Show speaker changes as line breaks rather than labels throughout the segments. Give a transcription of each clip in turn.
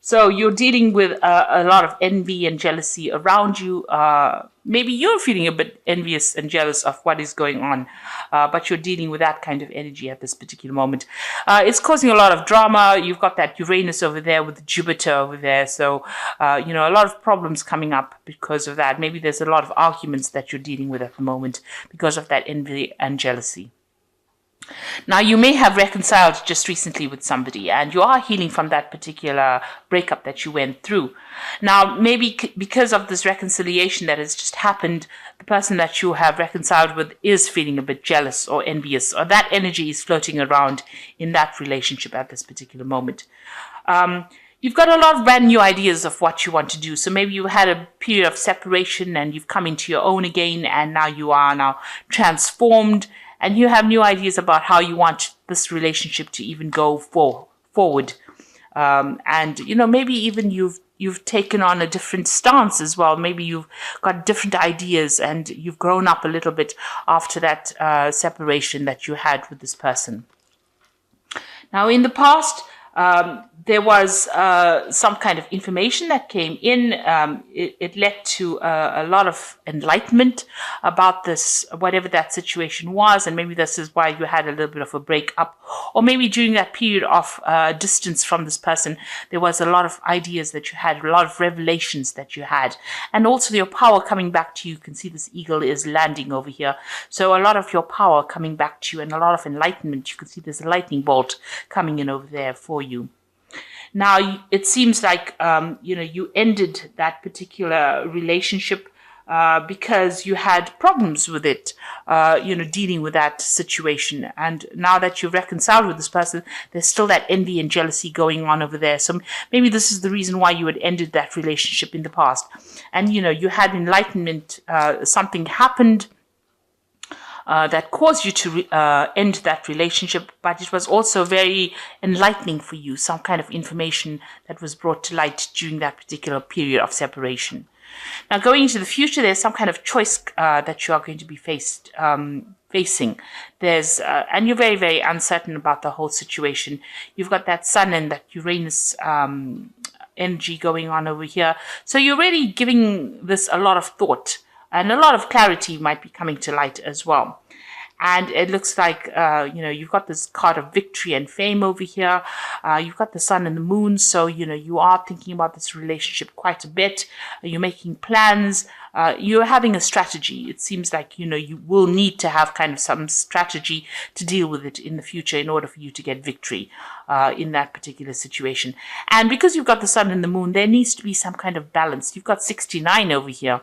So you're dealing with a lot of envy and jealousy around you. Maybe you're feeling a bit envious and jealous of what is going on, but you're dealing with that kind of energy at this particular moment. It's causing a lot of drama. You've got that Uranus over there with Jupiter over there. So, a lot of problems coming up because of that. Maybe there's a lot of arguments that you're dealing with at the moment because of that envy and jealousy. Now, you may have reconciled just recently with somebody and you are healing from that particular breakup that you went through. Now, maybe because of this reconciliation that has just happened, the person that you have reconciled with is feeling a bit jealous or envious, or that energy is floating around in that relationship at this particular moment. You've got a lot of brand new ideas of what you want to do. So maybe you had a period of separation and you've come into your own again, and now you are now transformed. And you have new ideas about how you want this relationship to even go forward. Maybe even you've taken on a different stance as well. Maybe you've got different ideas and you've grown up a little bit after that separation that you had with this person. Now, in the past, there was some kind of information that came in. It led to a lot of enlightenment about this, whatever that situation was. And maybe this is why you had a little bit of a breakup. Or maybe during that period of distance from this person, there was a lot of ideas that you had, a lot of revelations that you had. And also your power coming back to you. You can see this eagle is landing over here. So a lot of your power coming back to you and a lot of enlightenment. You can see there's a lightning bolt coming in over there for you. Now, it seems like, you ended that particular relationship because you had problems with it, dealing with that situation. And now that you've reconciled with this person, there's still that envy and jealousy going on over there. So maybe this is the reason why you had ended that relationship in the past. And, you had enlightenment, something happened that caused you to end that relationship, but it was also very enlightening for you, some kind of information that was brought to light during that particular period of separation. Now, going into the future, there's some kind of choice that you are going to be facing. And you're very, very uncertain about the whole situation. You've got that Sun and that Uranus energy going on over here. So you're really giving this a lot of thought. And a lot of clarity might be coming to light as well. And it looks like, you've got this card of victory and fame over here. You've got the sun and the moon. So, you are thinking about this relationship quite a bit. You're making plans. You're having a strategy. It seems like, you will need to have kind of some strategy to deal with it in the future in order for you to get victory in that particular situation. And because you've got the sun and the moon, there needs to be some kind of balance. You've got 69 over here,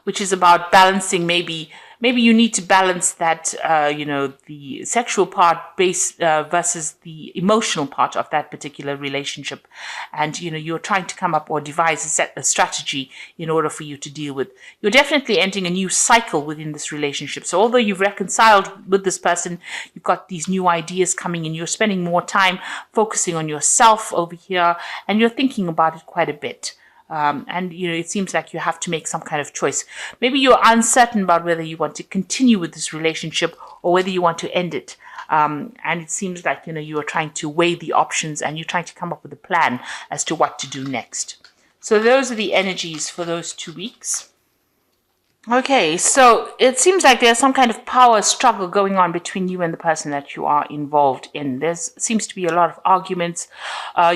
which is about balancing. Maybe you need to balance that, the sexual part versus the emotional part of that particular relationship. And, you're trying to come up or devise a strategy in order for you to deal with. You're definitely entering a new cycle within this relationship. So although you've reconciled with this person, you've got these new ideas coming in. You're spending more time focusing on yourself over here, and you're thinking about it quite a bit. It seems like you have to make some kind of choice. Maybe you're uncertain about whether you want to continue with this relationship or whether you want to end it. And it seems like, you are trying to weigh the options and you're trying to come up with a plan as to what to do next. So those are the energies for those 2 weeks. Okay, so it seems like there's some kind of power struggle going on between you and the person that you are involved in. There seems to be a lot of arguments.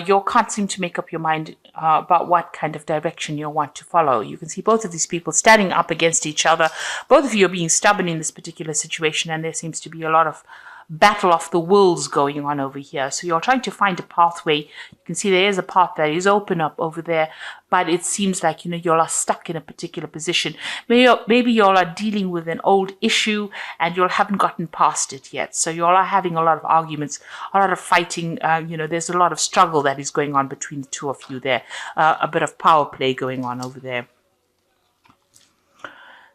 You can't seem to make up your mind about what kind of direction you want to follow. You can see both of these people standing up against each other. Both of you are being stubborn in this particular situation, and there seems to be a lot of battle of the wills going on over here. So you're trying to find a pathway. You can see there is a path that is open up over there, but it seems like, you all are stuck in a particular position. Maybe you all are dealing with an old issue and you haven't gotten past it yet. So you all are having a lot of arguments, a lot of fighting. There's a lot of struggle that is going on between the two of you there. A bit of power play going on over there.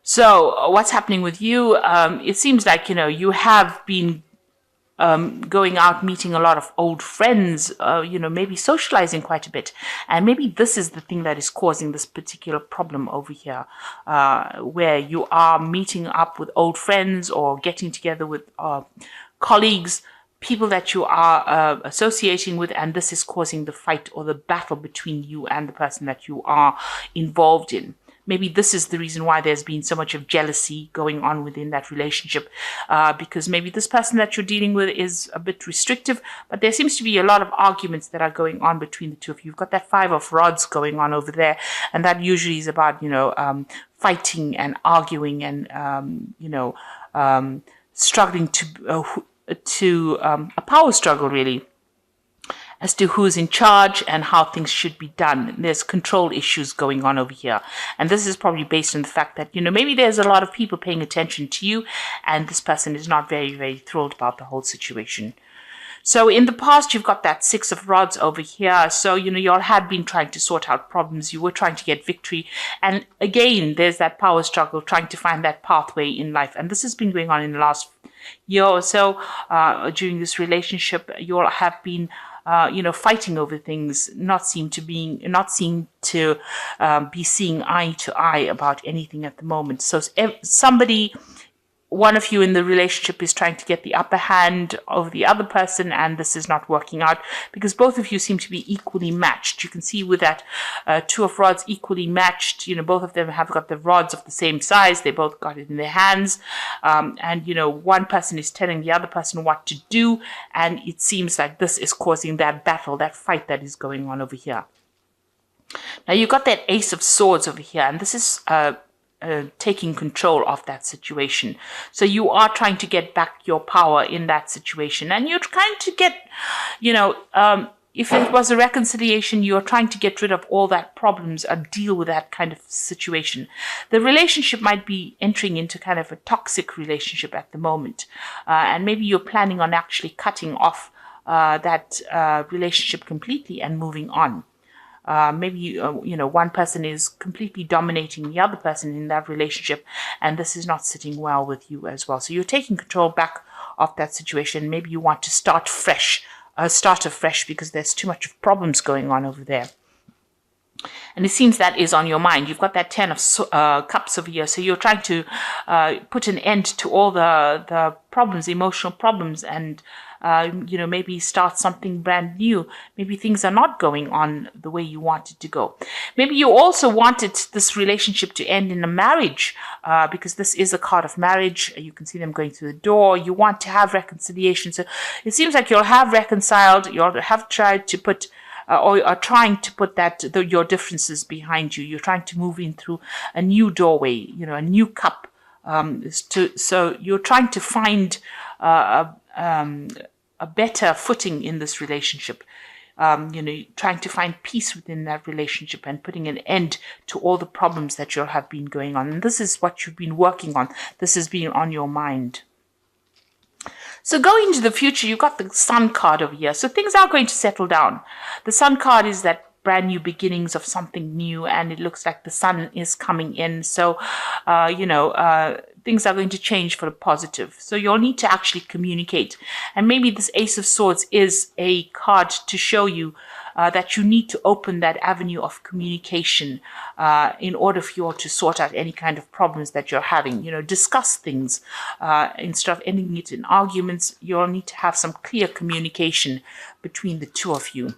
So what's happening with you? It seems like, you have been going out, meeting a lot of old friends, maybe socializing quite a bit. And maybe this is the thing that is causing this particular problem over here, where you are meeting up with old friends or getting together with colleagues, people that you are associating with, and this is causing the fight or the battle between you and the person that you are involved in. Maybe this is the reason why there's been so much of jealousy going on within that relationship, because maybe this person that you're dealing with is a bit restrictive, but there seems to be a lot of arguments that are going on between the two of you. You've got that Five of Rods going on over there, and that usually is about, fighting and arguing and, struggling to a power struggle, really, as to who's in charge and how things should be done. There's control issues going on over here. And this is probably based on the fact that, maybe there's a lot of people paying attention to you, and this person is not very, very thrilled about the whole situation. So in the past, you've got that Six of Rods over here. So, you all had been trying to sort out problems. You were trying to get victory. And again, there's that power struggle, trying to find that pathway in life. And this has been going on in the last year or so. During this relationship, you all have been fighting over things, not seem to be seeing eye to eye about anything at the moment. So one of you in the relationship is trying to get the upper hand over the other person, and this is not working out because both of you seem to be equally matched. You can see with that Two of Rods equally matched. Both of them have got the rods of the same size. They both got it in their hands. And one person is telling the other person what to do, and it seems like this is causing that battle, that fight that is going on over here. Now you've got that Ace of Swords over here, and this is taking control of that situation. So you are trying to get back your power in that situation, and you're trying to get, if it was a reconciliation, you're trying to get rid of all that problems and deal with that kind of situation. The relationship might be entering into kind of a toxic relationship at the moment, and maybe you're planning on actually cutting off that relationship completely and moving on. Maybe one person is completely dominating the other person in that relationship, and this is not sitting well with you as well. So you're taking control back of that situation. Maybe you want to start afresh because there's too much of problems going on over there. And it seems that is on your mind. You've got that Ten of Cups over here. So you're trying to put an end to all the problems, emotional problems, and maybe start something brand new. Maybe things are not going on the way you wanted to go. Maybe you also wanted this relationship to end in a marriage, because this is a card of marriage. You can see them going through the door. You want to have reconciliation. So it seems like you'll have reconciled. You'll have tried to put or are trying to put your differences behind you. You're trying to move in through a new doorway, a new cup. So you're trying to find a better footing in this relationship. Trying to find peace within that relationship and putting an end to all the problems that you have been going on. And this is what you've been working on. This has been on your mind. So going into the future, you've got the Sun card over here. So things are going to settle down. The Sun card is that brand new beginnings of something new, and it looks like the sun is coming in. So, things are going to change for the positive. So you'll need to actually communicate. And maybe this Ace of Swords is a card to show you that you need to open that avenue of communication in order for you to sort out any kind of problems that you're having. Discuss things instead of ending it in arguments. You'll need to have some clear communication between the two of you.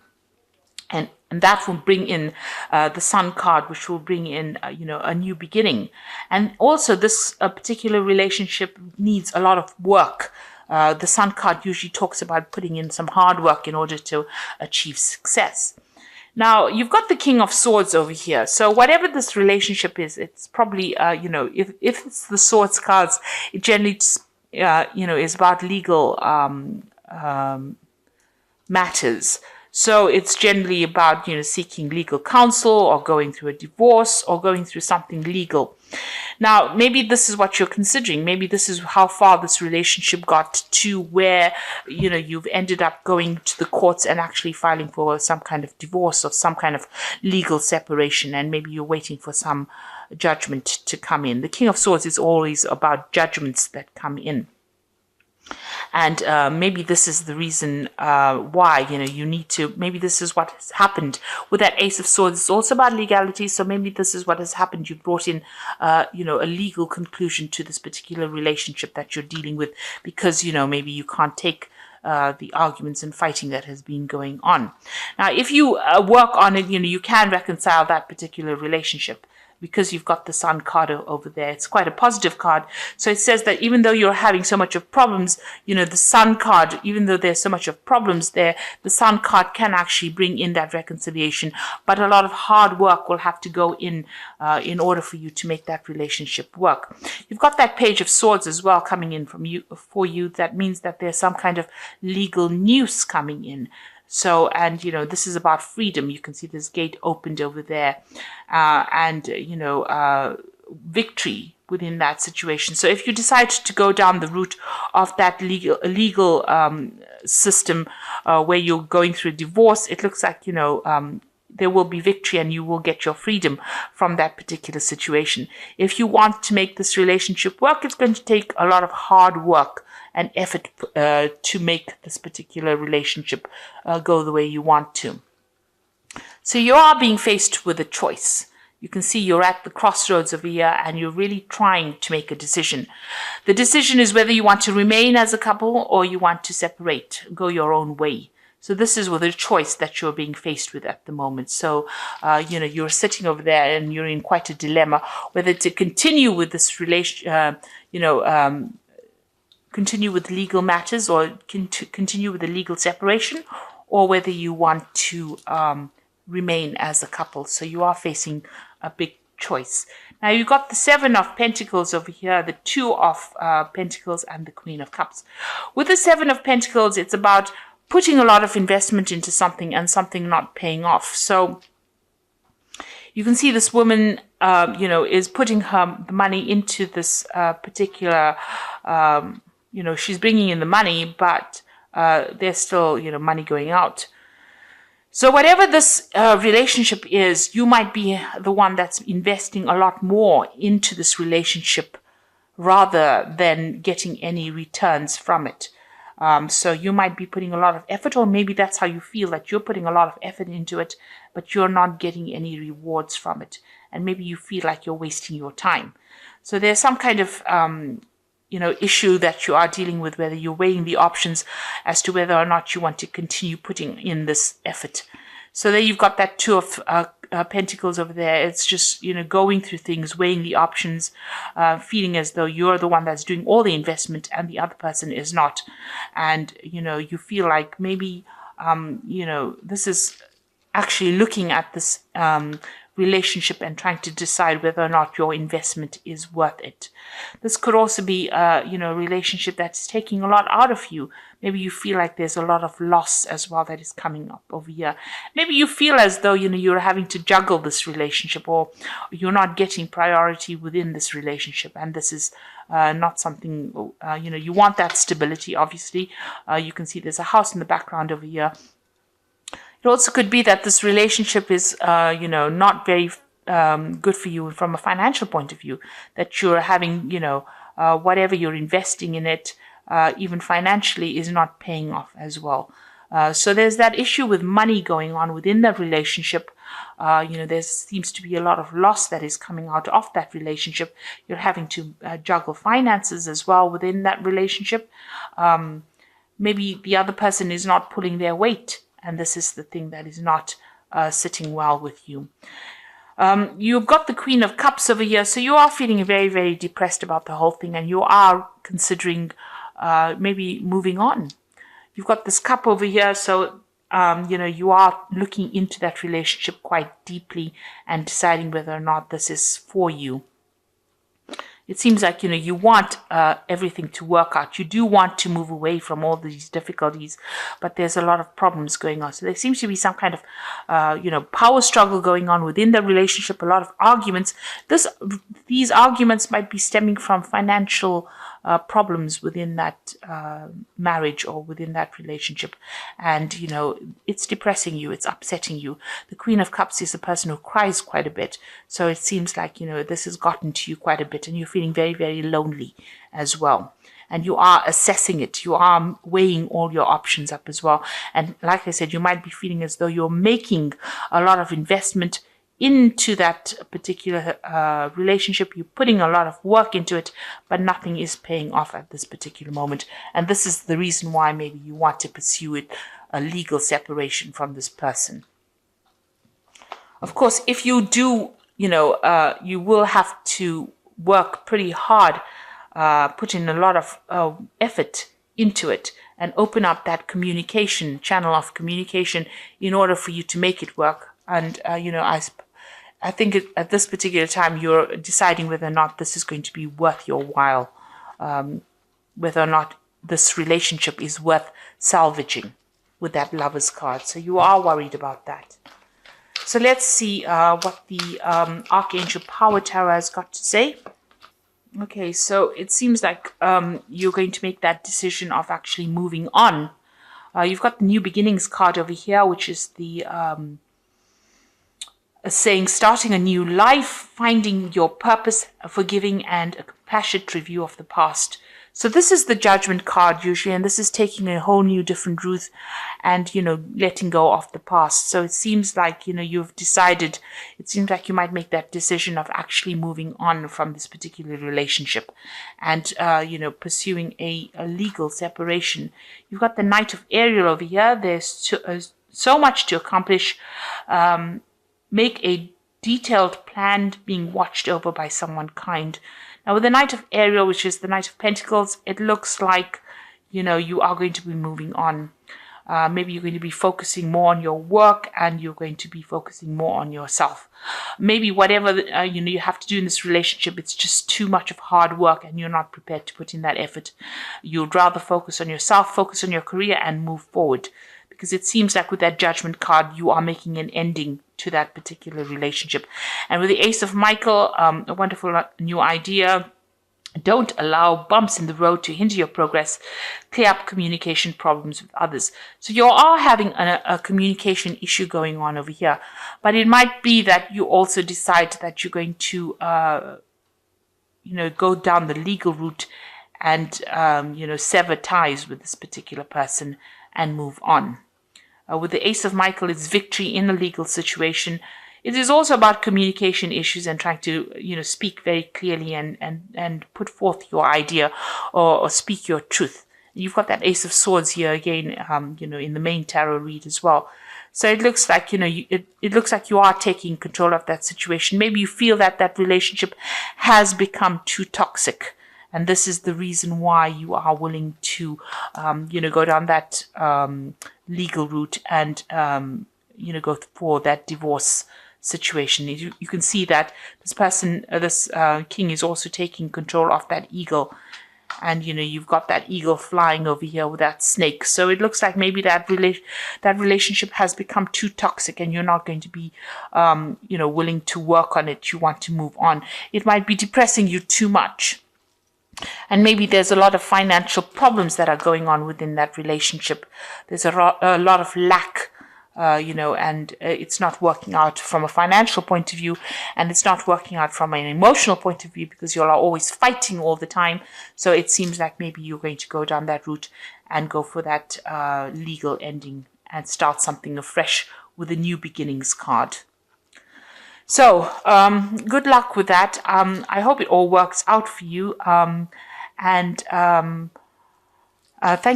And that will bring in the Sun card, which will bring in, a new beginning. And also this particular relationship needs a lot of work. The Sun card usually talks about putting in some hard work in order to achieve success. Now, you've got the King of Swords over here. So whatever this relationship is, it's probably, if it's the Swords cards, it generally, is about legal matters. So it's generally about, seeking legal counsel or going through a divorce or going through something legal. Now, maybe this is what you're considering. Maybe this is how far this relationship got to where, you've ended up going to the courts and actually filing for some kind of divorce or some kind of legal separation. And maybe you're waiting for some judgment to come in. The King of Swords is always about judgments that come in. And maybe this is the reason why, you need to, maybe this is what has happened with that Ace of Swords. It's also about legality. So maybe this is what has happened. You brought in, a legal conclusion to this particular relationship that you're dealing with because, maybe you can't take the arguments and fighting that has been going on. Now, if you work on it, you can reconcile that particular relationship, because you've got the Sun card over there. It's quite a positive card. So it says that even though you're having so much of problems, the Sun card, even though there's so much of problems there, the Sun card can actually bring in that reconciliation. But a lot of hard work will have to go in order for you to make that relationship work. You've got that Page of Swords as well coming in for you. That means that there's some kind of legal news coming in. So, and, this is about freedom. You can see this gate opened over there, and, victory within that situation. So if you decide to go down the route of that legal system where you're going through divorce, it looks like, there will be victory and you will get your freedom from that particular situation. If you want to make this relationship work, it's going to take a lot of hard work and effort to make this particular relationship go the way you want to. So you are being faced with a choice. You can see you're at the crossroads over here and you're really trying to make a decision. The decision is whether you want to remain as a couple or you want to separate, go your own way. So this is with a choice that you're being faced with at the moment. So, you're sitting over there and you're in quite a dilemma whether to continue with this relation, continue with legal matters or continue with the legal separation, or whether you want to remain as a couple. So you are facing a big choice. Now you've got the Seven of Pentacles over here, the Two of Pentacles, and the Queen of Cups. With the Seven of Pentacles, it's about putting a lot of investment into something and something not paying off. So you can see this woman, is putting her money into this particular, she's bringing in the money, but there's still, money going out. So whatever this relationship is, you might be the one that's investing a lot more into this relationship rather than getting any returns from it. So you might be putting a lot of effort, or maybe that's how you feel, that you're putting a lot of effort into it, but you're not getting any rewards from it. And maybe you feel like you're wasting your time. So there's some kind of, issue that you are dealing with, whether you're weighing the options as to whether or not you want to continue putting in this effort. So there you've got that Two of Pentacles over there. It's just, going through things, weighing the options, feeling as though you're the one that's doing all the investment and the other person is not. And, you feel like maybe, this is actually looking at this relationship and trying to decide whether or not your investment is worth it. This could also be, a relationship that's taking a lot out of you. Maybe you feel like there's a lot of loss as well that is coming up over here. Maybe you feel as though, you're having to juggle this relationship, or you're not getting priority within this relationship. And this is not something, you want that stability, obviously. You can see there's a house in the background over here. It also could be that this relationship is, not very good for you from a financial point of view, that you're having, whatever you're investing in it, even financially, is not paying off as well. So there's that issue with money going on within that relationship. There seems to be a lot of loss that is coming out of that relationship. You're having to juggle finances as well within that relationship. Maybe the other person is not pulling their weight, and this is the thing that is not sitting well with you. You've got the Queen of Cups over here, so you are feeling very, very depressed about the whole thing, and you are considering maybe moving on. You've got this cup over here, so you are looking into that relationship quite deeply and deciding whether or not this is for you. It seems like, you want everything to work out. You do want to move away from all these difficulties, but there's a lot of problems going on. So there seems to be some kind of, power struggle going on within the relationship, a lot of arguments. These arguments might be stemming from financial problems within that marriage or within that relationship. And, it's depressing you. It's upsetting you. The Queen of Cups is a person who cries quite a bit. So it seems like, this has gotten to you quite a bit, and you're feeling very, very lonely as well. And you are assessing it. You are weighing all your options up as well. And like I said, you might be feeling as though you're making a lot of investment into that particular relationship. You're putting a lot of work into it, but nothing is paying off at this particular moment. And this is the reason why maybe you want to pursue it, a legal separation from this person. Of course, if you do, you will have to work pretty hard, put in a lot of effort into it, and open up that communication channel of communication in order for you to make it work. And I think at this particular time you're deciding whether or not this is going to be worth your while, whether or not this relationship is worth salvaging with that Lover's card. So you are worried about that. So let's see what the Archangel Power Tarot has got to say. Okay, so it seems like you're going to make that decision of actually moving on. You've got the New Beginnings card over here, which is the saying starting a new life, finding your purpose, forgiving, and a compassionate review of the past. So this is the Judgment card usually, and this is taking a whole new different route and, letting go of the past. So it seems like, you've decided, it seems like you might make that decision of actually moving on from this particular relationship and, pursuing a legal separation. You've got the Knight of Ariel over here. There's so much to accomplish. Make a detailed plan being watched over by someone kind. Now, with the Knight of Ariel, which is the Knight of Pentacles, it looks like, you are going to be moving on. Maybe you're going to be focusing more on your work and you're going to be focusing more on yourself. Maybe whatever, you have to do in this relationship, it's just too much of hard work and you're not prepared to put in that effort. You'd rather focus on yourself, focus on your career and move forward. Because it seems like with that Judgment card, you are making an ending to that particular relationship. And with the Ace of Michael, a wonderful new idea. Don't allow bumps in the road to hinder your progress. Clear up communication problems with others. So you are having a communication issue going on over here. But it might be that you also decide that you're going to, go down the legal route and, sever ties with this particular person and move on. With the Ace of Michael, it's victory in a legal situation. It is also about communication issues and trying to, speak very clearly and put forth your idea or speak your truth. You've got that Ace of Swords here again, in the main tarot read as well. So it looks like, it looks like you are taking control of that situation. Maybe you feel that that relationship has become too toxic. And this is the reason why you are willing to, go down that legal route and, go for that divorce situation. You can see that this person, this king is also taking control of that eagle. And, you've got that eagle flying over here with that snake. So it looks like maybe that relationship has become too toxic and you're not going to be, willing to work on it. You want to move on. It might be depressing you too much. And maybe there's a lot of financial problems that are going on within that relationship. There's a lot of lack, and it's not working out from a financial point of view, and it's not working out from an emotional point of view because you're always fighting all the time. So it seems like maybe you're going to go down that route and go for that legal ending and start something afresh with a New Beginnings card. So, good luck with that. I hope it all works out for you. Thank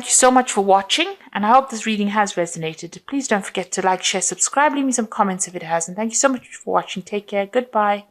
you so much for watching. And I hope this reading has resonated. Please don't forget to like, share, subscribe, leave me some comments if it has. And thank you so much for watching. Take care. Goodbye.